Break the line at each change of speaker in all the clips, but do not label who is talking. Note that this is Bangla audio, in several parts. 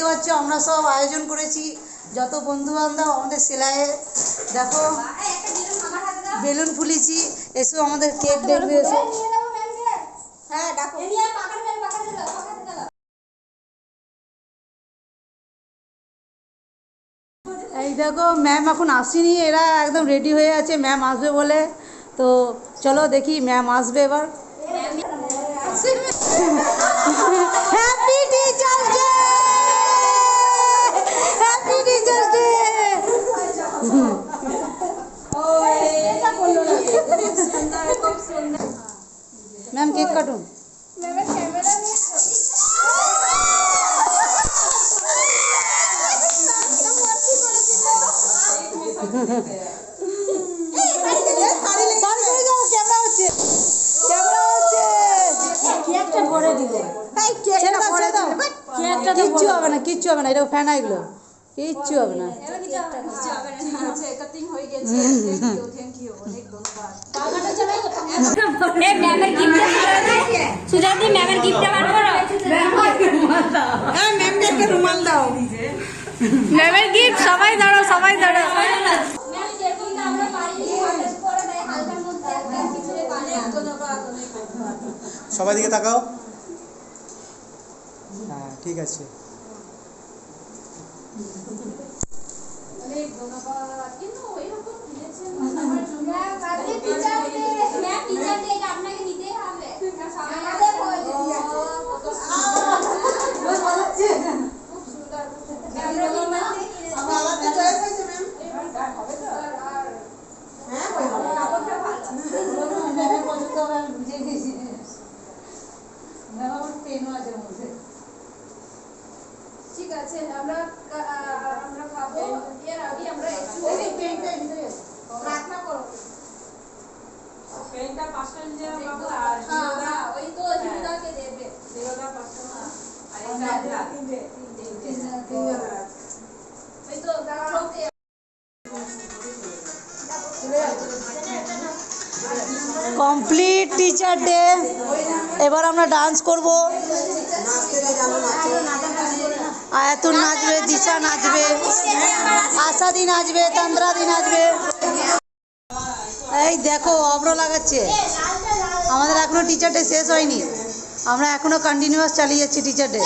পাচ্ছ আমরা সব আয়োজন করেছি, যত বন্ধু বান্ধব আমাদের সেলাইয়ে। দেখো বেলুন ফুলিয়েছি, এসো আমাদের কেক দেখবে এসো। হ্যাঁ ডাকো। এই দেখো ম্যাম এখন আসেনি, এরা একদম রেডি হয়ে আছে ম্যাম আসবে বলে। তো চলো দেখি ম্যাম আসবে এবার। Happy teachers day, happy teachers day. Ma'am cake কাটুন। কিচ্ছু হবে না, কিচ্ছু হবে না, এটা ফ্যান এগুলো কিচ্ছু হবে না। ম্যামের গিফট, সবাই দাঁড়াও সবাই দাঁড়াও।
সবাই দিকে তাকাও। হ্যাঁ ঠিক আছে।
ঠিক আছে, আমরা খাবো। এর আগে আমরা একটু প্রার্থনা করব। পেনটা পাশে নিয়ে বাবু, আর হ্যাঁ ওই তো জিদাকে দেবে, দেওয়া পাশে না। আর এটা তিনটে ওই তো দাঁড়াতে
কমপ্লিট টিচার ডে। এবার আমরা ডান্স করব। আয়াতুল নাচবে, দিশা নাচবে, আশাদি নাচবে, তন্দ্রাদি নাচবে। এই দেখো অব্র লাগাচ্ছে। আমাদের এখনো টিচার ডে শেষ হয়নি, আমরা এখনো কন্টিনিউয়াস চালিয়ে যাচ্ছি টিচার ডে।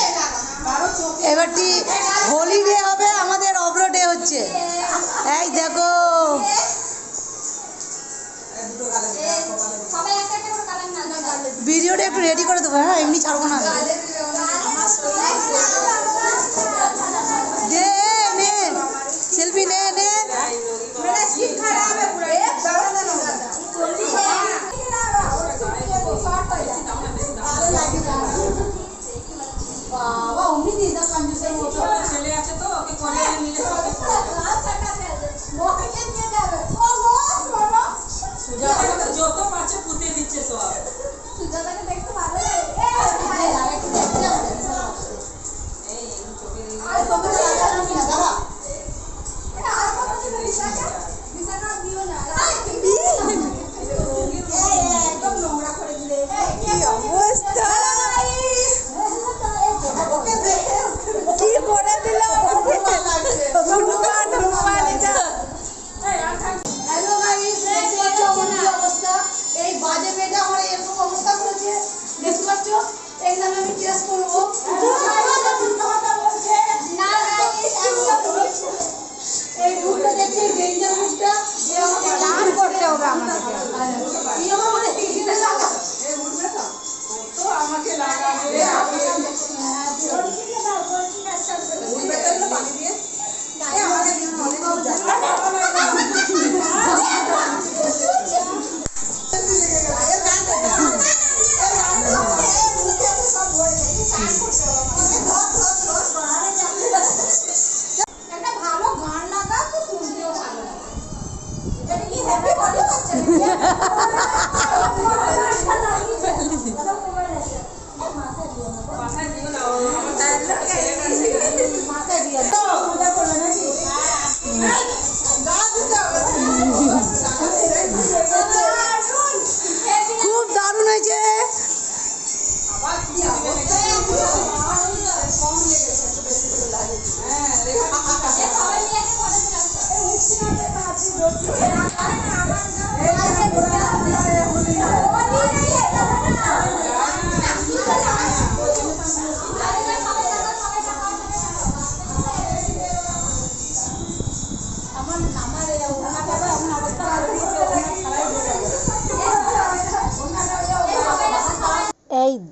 এবারটি হোলি ডে হবে, আমাদের অব্র ডে হচ্ছে। এই দেখো ভিডিওটা একটু রেডি করে দেবো। হ্যাঁ এমনি ছাড়বো না। দে নে সেলফি নে নে। বাবা অমনি দিদা কঞ্জুসের মতো ছেলে আছে তো, ওকে কোলে নিয়ে সুজাতাকে যত পাচ্ছে পুঁতে দিচ্ছে সব। সুজাতাকে দেখতে ভালো লাগে।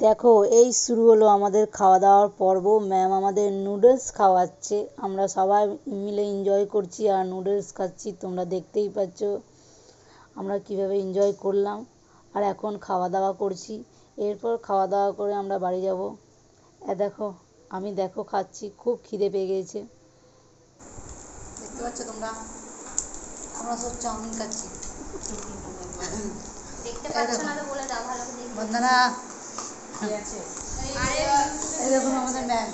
দেখো এই শুরু হলো আমাদের খাওয়া দাওয়ার পর্ব। ম্যাম আমাদের নুডলস খাওয়াচ্ছে, আমরা সবাই মিলে এনজয় করছি আর নুডলস খাচ্ছি। তোমরা দেখতেই পাচ্ছ আমরা কিভাবে এনজয় করলাম। আর এখন খাওয়া দাওয়া করছি, এরপর খাওয়া দাওয়া করে আমরা বাড়ি যাব। দেখো আমি খাচ্ছি, খুব খিদে পেয়ে গিয়েছে। দেখতে পাচ্ছ তোমরা, আমরা সব চাউমিন খাচ্ছি।
দেখতে পাচ্ছ না তো বলে দাও ভালো করে দেখতে।
বন্দনা,
কি আছে?
এই দেখুন আমাদের ম্যাম।